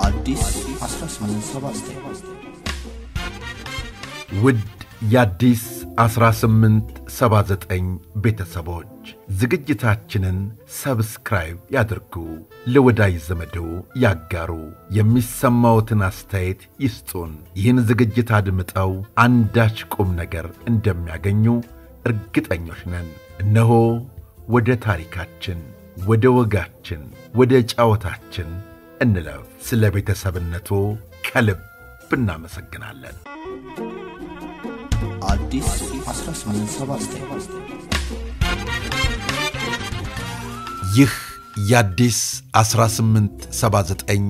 አዲስ 1879 ውድ የአዲስ 1879 ቤተሰቦች ዝግጅታችንን ሰብስክራይብ ያድርጉ፣ ለወዳጅ ዘመዶ ያጋሩ፣ የሚሰማዎትን አስተያየት ይስጡን። ይህን ዝግጅት አድምጠው አንዳች ቁም ነገር እንደሚያገኙ እርግጠኞች ነን። እነሆ ወደ ታሪካችን፣ ወደ ወጋችን፣ ወደ ጫወታችን እንለፍ። ስለ ቤተሰብነቱ ከልብ እናመሰግናለን። አዲስ 1879 ይህ የአዲስ 1879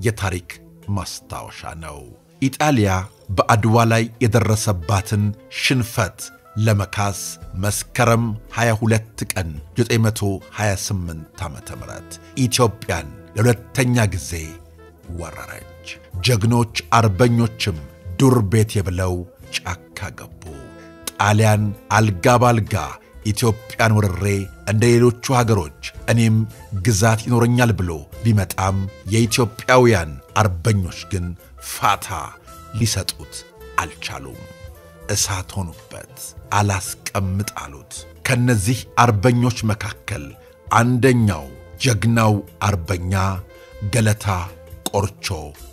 የታሪክ ማስታወሻ ነው። ኢጣሊያ በአድዋ ላይ የደረሰባትን ሽንፈት ለመካስ መስከረም 22 ቀን 928 ዓመተ ምህረት ኢትዮጵያን ለሁለተኛ ጊዜ ወረረች። ጀግኖች አርበኞችም ዱር ቤት የብለው ጫካ ገቡ። ጣሊያን አልጋ ባልጋ ኢትዮጵያን ወረሬ እንደ ሌሎቹ ሀገሮች እኔም ግዛት ይኖረኛል ብሎ ቢመጣም የኢትዮጵያውያን አርበኞች ግን ፋታ ሊሰጡት አልቻሉም። እሳት ሆኑበት፣ አላስቀምጥ አሉት። ከነዚህ አርበኞች መካከል አንደኛው ጀግናው አርበኛ ገለታ ቆርቾ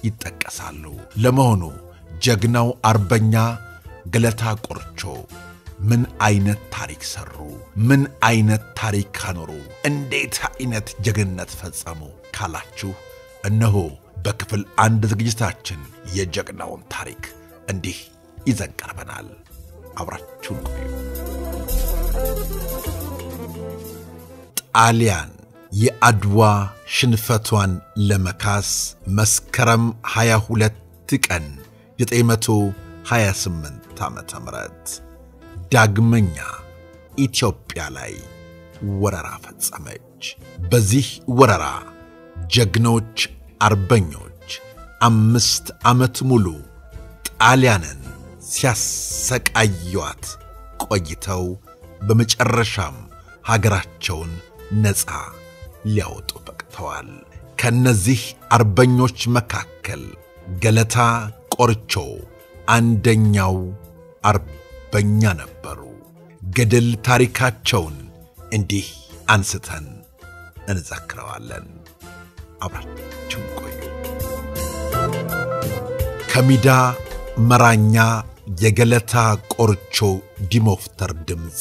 ይጠቀሳሉ። ለመሆኑ ጀግናው አርበኛ ገለታ ቆርቾ ምን አይነት ታሪክ ሰሩ? ምን አይነት ታሪክ ካኖሩ? እንዴት አይነት ጀግንነት ፈጸሙ ካላችሁ እነሆ በክፍል 1 ዝግጅታችን የጀግናውን ታሪክ እንዲህ ይዘን ቀርበናል። አብራችሁን ቆዩ። ጣሊያን የአድዋ ሽንፈቷን ለመካስ መስከረም 22 ቀን 928 ዓመተ ምህረት ዳግመኛ ኢትዮጵያ ላይ ወረራ ፈጸመች። በዚህ ወረራ ጀግኖች አርበኞች 5 ዓመት ሙሉ ጣሊያንን ሲያሰቃዩት ቆይተው በመጨረሻም ሀገራቸውን ነፃ ሊያወጡ በቅተዋል። ከነዚህ አርበኞች መካከል ገለታ ቆርቾ አንደኛው አርበኛ ነበሩ። ገድል ታሪካቸውን እንዲህ አንስተን እንዘክረዋለን። አብራችሁን ቆዩ። ከሚዳ መራኛ የገለታ ቆርቾ ዲሞፍተር ድምፅ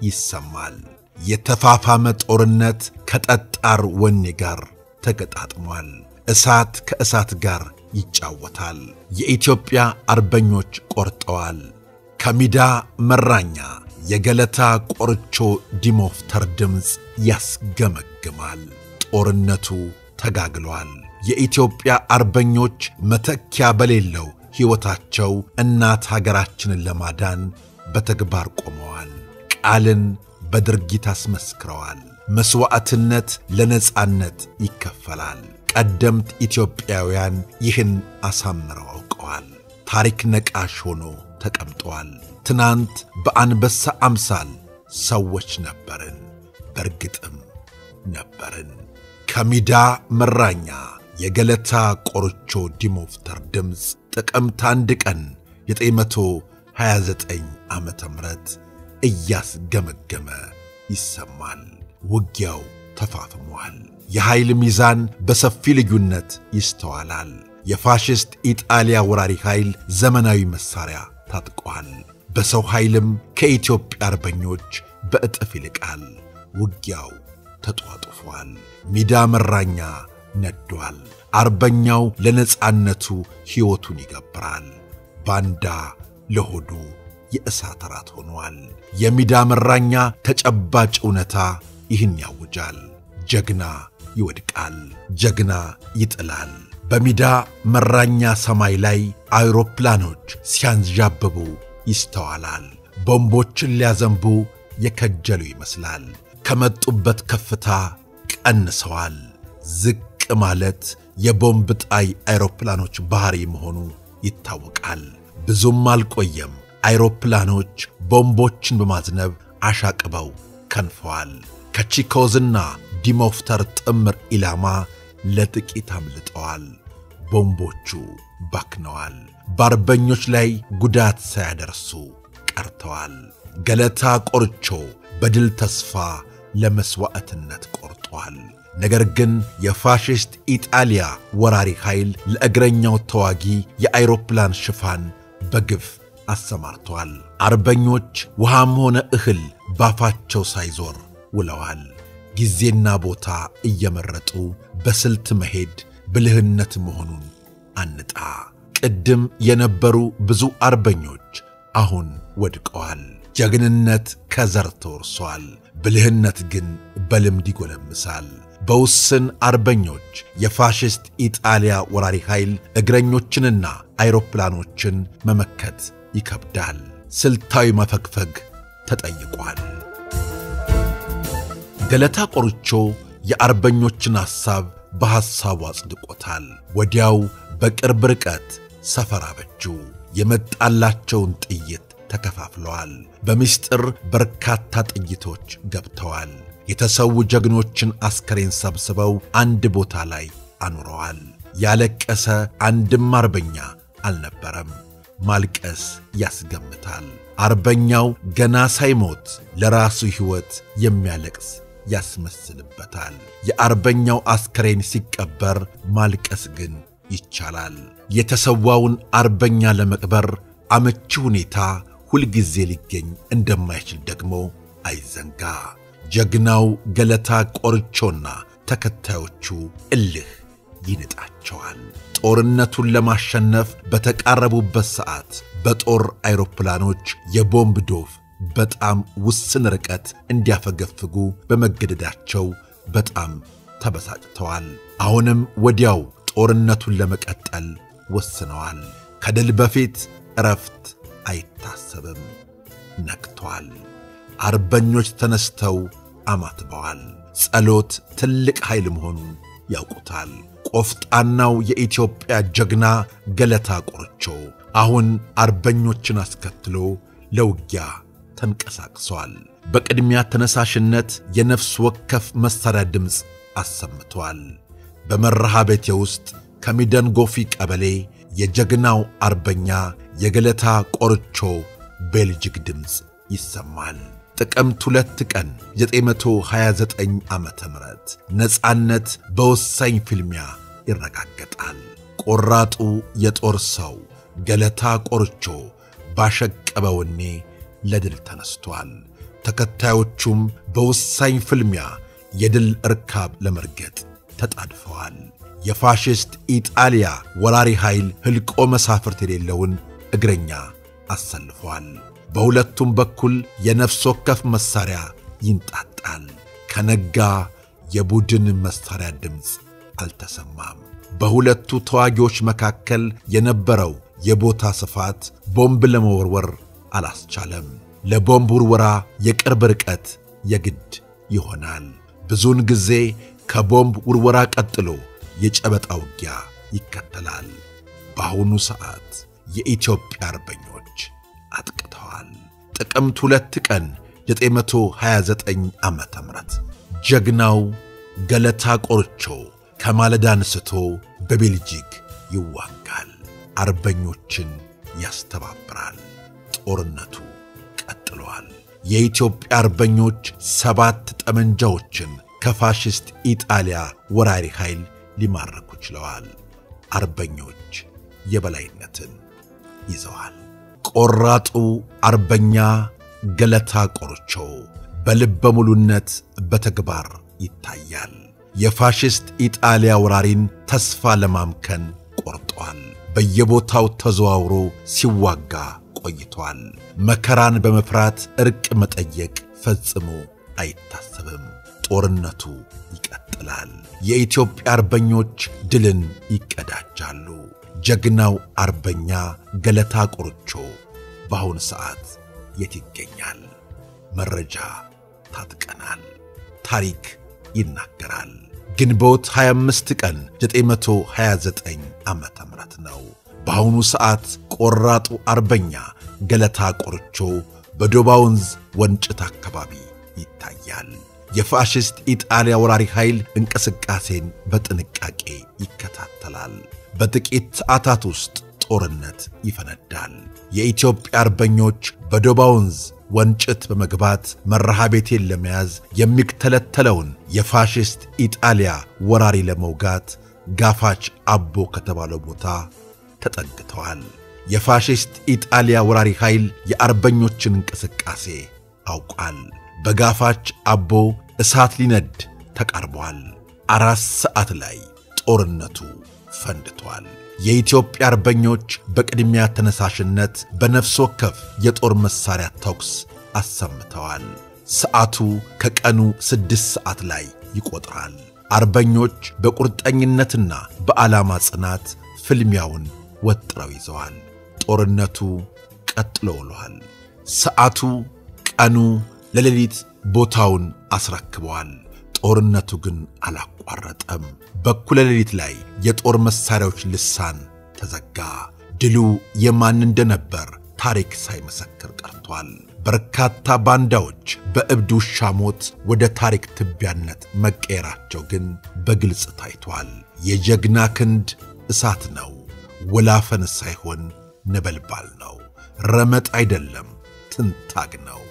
ይሰማል። የተፋፋመ ጦርነት ከጠጣር ወኔ ጋር ተገጣጥሟል። እሳት ከእሳት ጋር ይጫወታል። የኢትዮጵያ አርበኞች ቆርጠዋል። ከሚዳ መራኛ የገለታ ቆርቾ ዲሞፍተር ድምፅ ያስገመግማል። ጦርነቱ ተጋግሏል። የኢትዮጵያ አርበኞች መተኪያ በሌለው ሕይወታቸው እናት ሀገራችንን ለማዳን በተግባር ቆመዋል። ቃልን በድርጊት አስመስክረዋል። መስዋዕትነት ለነጻነት ይከፈላል። ቀደምት ኢትዮጵያውያን ይህን አሳምረው አውቀዋል። ታሪክ ነቃሽ ሆኖ ተቀምጧል። ትናንት በአንበሳ አምሳል ሰዎች ነበርን፣ በርግጥም ነበርን። ከሚዳ መራኛ የገለታ ቆርቾ ዲሞፍተር ድምፅ ጥቅምት 1 ቀን 929 ዓመተ ምህረት እያስገመገመ ይሰማል። ውጊያው ተፋፍሟል። የኃይል ሚዛን በሰፊ ልዩነት ይስተዋላል። የፋሽስት ኢጣሊያ ወራሪ ኃይል ዘመናዊ መሳሪያ ታጥቋል። በሰው ኃይልም ከኢትዮጵያ አርበኞች በእጥፍ ይልቃል። ውጊያው ተጧጡፏል። ሚዳ መራኛ ነዷል። አርበኛው ለነጻነቱ ሕይወቱን ይገብራል። ባንዳ ለሆዱ የእሳት ራት ሆኗል። የሚዳ መራኛ ተጨባጭ እውነታ ይህን ያውጃል። ጀግና ይወድቃል፣ ጀግና ይጥላል። በሚዳ መራኛ ሰማይ ላይ አውሮፕላኖች ሲያንዣብቡ ይስተዋላል። ቦምቦችን ሊያዘንቡ የከጀሉ ይመስላል። ከመጡበት ከፍታ ቀንሰዋል። ዝቅ ማለት የቦምብ ጣይ አውሮፕላኖች ባህሪ መሆኑ ይታወቃል። ብዙም አልቆየም አውሮፕላኖች ቦምቦችን በማዝነብ አሻቅበው ከንፈዋል። ከቺኮዝና ዲሞፍተር ጥምር ኢላማ ለጥቂት አምልጠዋል። ቦምቦቹ ባክነዋል። በአርበኞች ላይ ጉዳት ሳያደርሱ ቀርተዋል። ገለታ ቆርቾ በድል ተስፋ ለመስዋዕትነት ቆርጧል። ነገር ግን የፋሽስት ኢጣሊያ ወራሪ ኃይል ለእግረኛው ተዋጊ የአይሮፕላን ሽፋን በግፍ አሰማርቷል። አርበኞች ውሃም ሆነ እህል ባፋቸው ሳይዞር ውለዋል። ጊዜና ቦታ እየመረጡ በስልት መሄድ ብልህነት መሆኑን አንጣ። ቅድም የነበሩ ብዙ አርበኞች አሁን ወድቀዋል። ጀግንነት ከዘር ተወርሷል። ብልህነት ግን በልምድ ይጎለምሳል። በውስን አርበኞች የፋሽስት ኢጣሊያ ወራሪ ኃይል እግረኞችንና አይሮፕላኖችን መመከት ይከብዳል። ስልታዊ መፈግፈግ ተጠይቋል። ገለታ ቆርቾ የአርበኞችን ሐሳብ በሐሳቡ አጽድቆታል። ወዲያው በቅርብ ርቀት ሰፈር አበጁ። የመጣላቸውን ጥይት ተከፋፍለዋል። በሚስጥር በርካታ ጥይቶች ገብተዋል። የተሰዉ ጀግኖችን አስከሬን ሰብስበው አንድ ቦታ ላይ አኑረዋል። ያለቀሰ አንድም አርበኛ አልነበረም። ማልቀስ ያስገምታል። አርበኛው ገና ሳይሞት ለራሱ ሕይወት የሚያለቅስ ያስመስልበታል። የአርበኛው አስከሬን ሲቀበር ማልቀስ ግን ይቻላል። የተሰዋውን አርበኛ ለመቅበር አመቺ ሁኔታ ሁልጊዜ ሊገኝ እንደማይችል ደግሞ አይዘንጋ። ጀግናው ገለታ ቆርቾና ተከታዮቹ እልህ ይንጣቸዋል። ጦርነቱን ለማሸነፍ በተቃረቡበት ሰዓት በጦር አይሮፕላኖች የቦምብ ዶፍ በጣም ውስን ርቀት እንዲያፈገፍጉ በመገደዳቸው በጣም ተበሳጭተዋል። አሁንም ወዲያው ጦርነቱን ለመቀጠል ወስነዋል። ከድል በፊት እረፍት አይታሰብም። ነክቷል። አርበኞች ተነስተው አማትበዋል። ጸሎት ትልቅ ኃይል መሆኑን ያውቁታል። ቆፍጣናው የኢትዮጵያ ጀግና ገለታ ቆርቾ አሁን አርበኞችን አስከትሎ ለውጊያ ተንቀሳቅሷል። በቅድሚያ ተነሳሽነት የነፍስ ወከፍ መሳሪያ ድምፅ አሰምቷል። በመርሃ ቤቴ ውስጥ ከሚደንጎፊ ቀበሌ የጀግናው አርበኛ የገለታ ቆርቾ ቤልጅግ ድምፅ ይሰማል። ጥቅምት 2 ቀን 929 ዓመተ ምህረት ነፃነት በወሳኝ ፍልሚያ ይረጋገጣል። ቆራጡ የጦር ሰው ገለታ ቆርቾ ባሸቀበ ወኔ ለድል ተነስቷል። ተከታዮቹም በወሳኝ ፍልሚያ የድል እርካብ ለመርገጥ ተጣድፈዋል። የፋሽስት ኢጣሊያ ወራሪ ኃይል ህልቆ መሳፍርት የሌለውን እግረኛ አሰልፏል። በሁለቱም በኩል የነፍስ ወከፍ መሳሪያ ይንጣጣል። ከነጋ የቡድን መሳሪያ ድምፅ አልተሰማም። በሁለቱ ተዋጊዎች መካከል የነበረው የቦታ ስፋት ቦምብ ለመወርወር አላስቻለም። ለቦምብ ውርወራ የቅርብ ርቀት የግድ ይሆናል። ብዙውን ጊዜ ከቦምብ ውርወራ ቀጥሎ የጨበጣ ውጊያ ይከተላል። በአሁኑ ሰዓት የኢትዮጵያ አርበኞች አጥቅተዋል። ጥቅምት 2 ቀን 929 ዓመተ ምህረት ጀግናው ገለታ ቆርቾ ከማለዳ አንስቶ በቤልጂግ ይዋጋል። አርበኞችን ያስተባብራል። ጦርነቱ ቀጥሏል። የኢትዮጵያ አርበኞች 7 ጠመንጃዎችን ከፋሽስት ኢጣሊያ ወራሪ ኃይል ሊማረኩ ችለዋል። አርበኞች የበላይነትን ይዘዋል። ቆራጡ አርበኛ ገለታ ቆርቾ በልበ ሙሉነት በተግባር ይታያል። የፋሽስት ኢጣሊያ ወራሪን ተስፋ ለማምከን ቆርጧል። በየቦታው ተዘዋውሮ ሲዋጋ ቆይቷል። መከራን በመፍራት እርቅ መጠየቅ ፈጽሞ አይታሰብም። ጦርነቱ ይቀጥላል። የኢትዮጵያ አርበኞች ድልን ይቀዳጃሉ። ጀግናው አርበኛ ገለታ ቆርቾ በአሁኑ ሰዓት የት ይገኛል? መረጃ ታጥቀናል። ታሪክ ይናገራል። ግንቦት 25 ቀን 929 ዓመተ ምህረት ነው። በአሁኑ ሰዓት ቆራጡ አርበኛ ገለታ ቆርቾ በዶባ ወንዝ ወንጭት አካባቢ ይታያል። የፋሽስት ኢጣሊያ ወራሪ ኃይል እንቅስቃሴን በጥንቃቄ ይከታተላል። በጥቂት ሰዓታት ውስጥ ጦርነት ይፈነዳል። የኢትዮጵያ አርበኞች በዶባ ወንዝ ወንጭት በመግባት መርሃቤቴን ለመያዝ የሚክተለተለውን የፋሽስት ኢጣሊያ ወራሪ ለመውጋት ጋፋች አቦ ከተባለው ቦታ ተጠግተዋል። የፋሽስት ኢጣሊያ ወራሪ ኃይል የአርበኞችን እንቅስቃሴ አውቋል። በጋፋች አቦ እሳት ሊነድ ተቃርቧል። 4 ሰዓት ላይ ጦርነቱ ፈንድቷል። የኢትዮጵያ አርበኞች በቅድሚያ ተነሳሽነት በነፍስ ወከፍ የጦር መሳሪያ ተኩስ አሰምተዋል። ሰዓቱ ከቀኑ 6 ሰዓት ላይ ይቆጥራል። አርበኞች በቁርጠኝነትና በዓላማ ጽናት ፍልሚያውን ወጥረው ይዘዋል። ጦርነቱ ቀጥሎ ውሏል። ሰዓቱ፣ ቀኑ ለሌሊት ቦታውን አስረክበዋል። ጦርነቱ ግን አላቋረጠም። በኩለ ሌሊት ላይ የጦር መሳሪያዎች ልሳን ተዘጋ። ድሉ የማን እንደነበር ታሪክ ሳይመሰክር ቀርቷል። በርካታ ባንዳዎች በእብድ ውሻ ሞት ወደ ታሪክ ትቢያነት መቀየራቸው ግን በግልጽ ታይቷል። የጀግና ክንድ እሳት ነው፣ ወላፈን ሳይሆን ነበልባል ነው። ረመጥ አይደለም፣ ትንታግ ነው።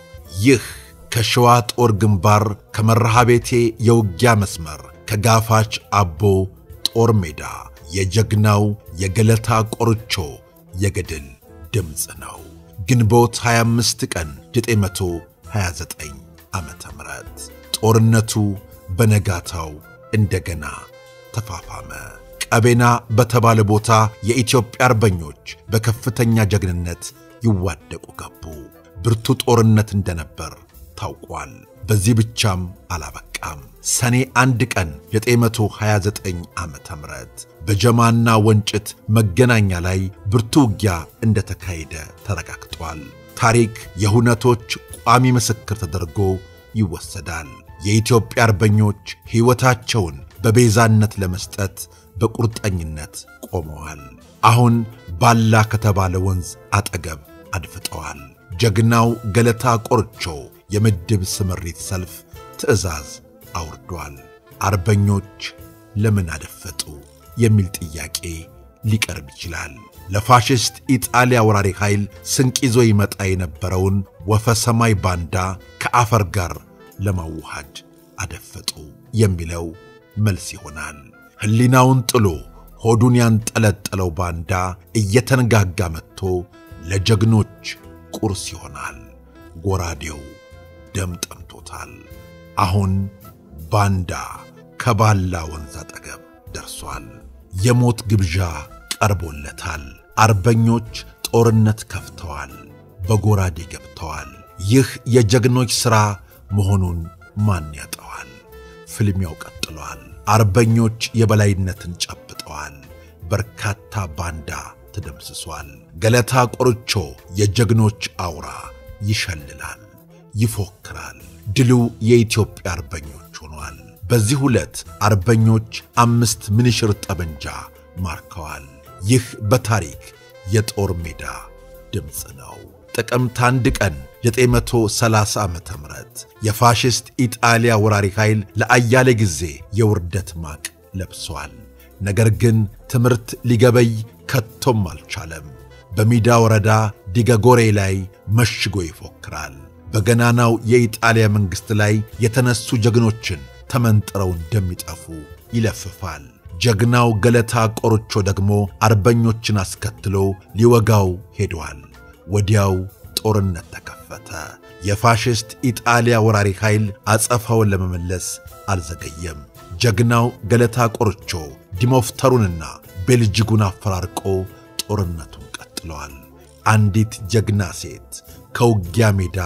ይህ ከሸዋ ጦር ግንባር ከመርሃቤቴ የውጊያ መስመር ከጋፋች አቦ ጦር ሜዳ የጀግናው የገለታ ቆርቾ የገድል ድምፅ ነው። ግንቦት 25 ቀን 929 ዓመተ ምህረት ጦርነቱ በነጋታው እንደገና ተፋፋመ። ቀቤና በተባለ ቦታ የኢትዮጵያ አርበኞች በከፍተኛ ጀግንነት ይዋደቁ ገቡ። ብርቱ ጦርነት እንደነበር ታውቋል። በዚህ ብቻም አላበቃም። ሰኔ 1 ቀን 929 ዓመተ ምህረት በጀማና ወንጭት መገናኛ ላይ ብርቱ ውጊያ እንደተካሄደ ተረጋግጧል። ታሪክ የሁነቶች ቋሚ ምስክር ተደርጎ ይወሰዳል። የኢትዮጵያ አርበኞች ሕይወታቸውን በቤዛነት ለመስጠት በቁርጠኝነት ቆመዋል። አሁን ባላ ከተባለ ወንዝ አጠገብ አድፍጠዋል። ጀግናው ገለታ ቆርቾ የምድብ ስምሪት ሰልፍ ትዕዛዝ አውርዷል። አርበኞች ለምን አደፈጡ የሚል ጥያቄ ሊቀርብ ይችላል። ለፋሽስት ኢጣሊያ ወራሪ ኃይል ስንቅ ይዞ ይመጣ የነበረውን ወፈ ሰማይ ባንዳ ከአፈር ጋር ለማዋሃድ አደፈጡ የሚለው መልስ ይሆናል። ሕሊናውን ጥሎ ሆዱን ያንጠለጠለው ባንዳ እየተነጋጋ መጥቶ ለጀግኖች ቁርስ ይሆናል። ጎራዴው ደም ጠምቶታል። አሁን ባንዳ ከባላ ወንዝ አጠገብ ደርሷል። የሞት ግብዣ ቀርቦለታል። አርበኞች ጦርነት ከፍተዋል፣ በጎራዴ ገብተዋል። ይህ የጀግኖች ሥራ መሆኑን ማን ያጠዋል? ፍልሚያው ቀጥሏል። አርበኞች የበላይነትን ጨብጠዋል። በርካታ ባንዳ ተደምስሷል። ገለታ ቆርቾ የጀግኖች አውራ ይሸልላል፣ ይፎክራል። ድሉ የኢትዮጵያ አርበኞች ሆኗል። በዚህ ዕለት አርበኞች 5 ምንሽር ጠመንጃ ማርከዋል። ይህ በታሪክ የጦር ሜዳ ድምፅ ነው። ጥቅምት 1 ቀን 930 ዓመተ ምህረት የፋሽስት ኢጣሊያ ወራሪ ኃይል ለአያሌ ጊዜ የውርደት ማቅ ለብሷል። ነገር ግን ትምህርት ሊገበይ ከቶም አልቻለም። በሚዳ ወረዳ ዲገጎሬ ላይ መሽጎ ይፎክራል። በገናናው የኢጣሊያ መንግሥት ላይ የተነሱ ጀግኖችን ተመንጥረው እንደሚጠፉ ይለፍፋል። ጀግናው ገለታ ቆርቾ ደግሞ አርበኞችን አስከትሎ ሊወጋው ሄዷል። ወዲያው ጦርነት ተከፈተ። የፋሽስት ኢጣሊያ ወራሪ ኃይል አጸፋውን ለመመለስ አልዘገየም። ጀግናው ገለታ ቆርቾ ዲሞፍተሩንና ቤልጅጉን አፈራርቆ ጦርነቱን ቀጥለዋል። አንዲት ጀግና ሴት ከውጊያ ሜዳ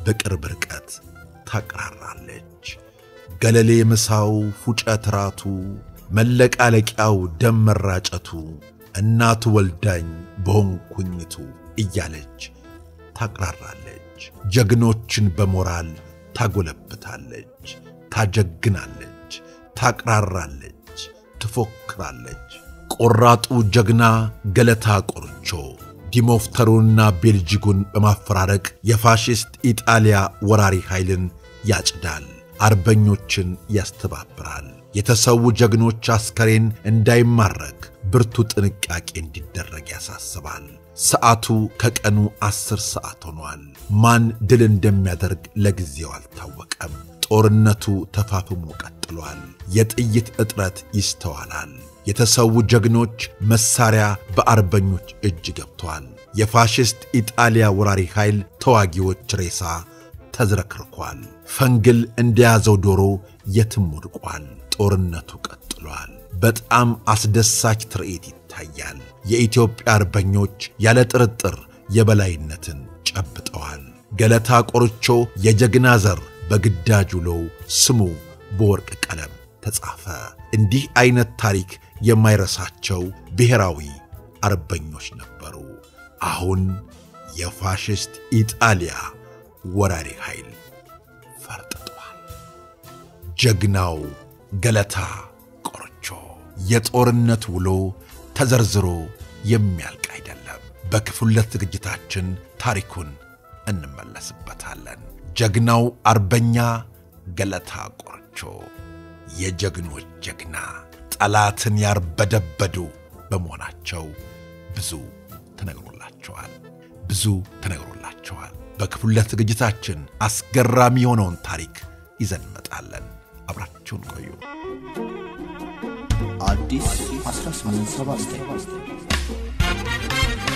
በቅርብ ርቀት ታቀራራለች። ገለሌ ምሳው ፉጨት ራቱ መለቃለቂያው ደም መራጨቱ እናቱ ወልዳኝ በሆንኩኝቱ እያለች ታቀራራለች። ጀግኖችን በሞራል ታጎለብታለች፣ ታጀግናለች፣ ታቀራራለች፣ ትፎክራለች። ቆራጡ ጀግና ገለታ ቆርቾ ዲሞፍተሩንና ቤልጅጉን በማፈራረቅ የፋሽስት ኢጣሊያ ወራሪ ኃይልን ያጭዳል። አርበኞችን ያስተባብራል። የተሰዉ ጀግኖች አስከሬን እንዳይማረክ ብርቱ ጥንቃቄ እንዲደረግ ያሳስባል። ሰዓቱ ከቀኑ 10 ሰዓት ሆኗል። ማን ድል እንደሚያደርግ ለጊዜው አልታወቀም። ጦርነቱ ተፋፍሞ ቀጥሏል። የጥይት እጥረት ይስተዋላል። የተሰዉ ጀግኖች መሳሪያ በአርበኞች እጅ ገብቷል። የፋሽስት ኢጣሊያ ወራሪ ኃይል ተዋጊዎች ሬሳ ተዝረክርኳል። ፈንግል እንደያዘው ዶሮ የትም ወድቋል። ጦርነቱ ቀጥሏል። በጣም አስደሳች ትርኢት ይታያል። የኢትዮጵያ አርበኞች ያለ ጥርጥር የበላይነትን ጨብጠዋል። ገለታ ቆርቾ የጀግና ዘር በግዳጅ ውሎ ስሙ በወርቅ ቀለም ተጻፈ። እንዲህ አይነት ታሪክ የማይረሳቸው ብሔራዊ አርበኞች ነበሩ። አሁን የፋሽስት ኢጣሊያ ወራሪ ኃይል ፈርጥጧል። ጀግናው ገለታ ቆርቾ የጦርነት ውሎ ተዘርዝሮ የሚያልቅ አይደለም። በክፍል 2 ዝግጅታችን ታሪኩን እንመለስበታለን። ጀግናው አርበኛ ገለታ ቆርቾ የጀግኖች ጀግና ጠላትን ያርበደበዱ በመሆናቸው ብዙ ተነግሮላቸዋል። በክፍል 2 ዝግጅታችን አስገራሚ የሆነውን ታሪክ ይዘን እንመጣለን። አብራችሁን ቆዩ። አዲስ 1879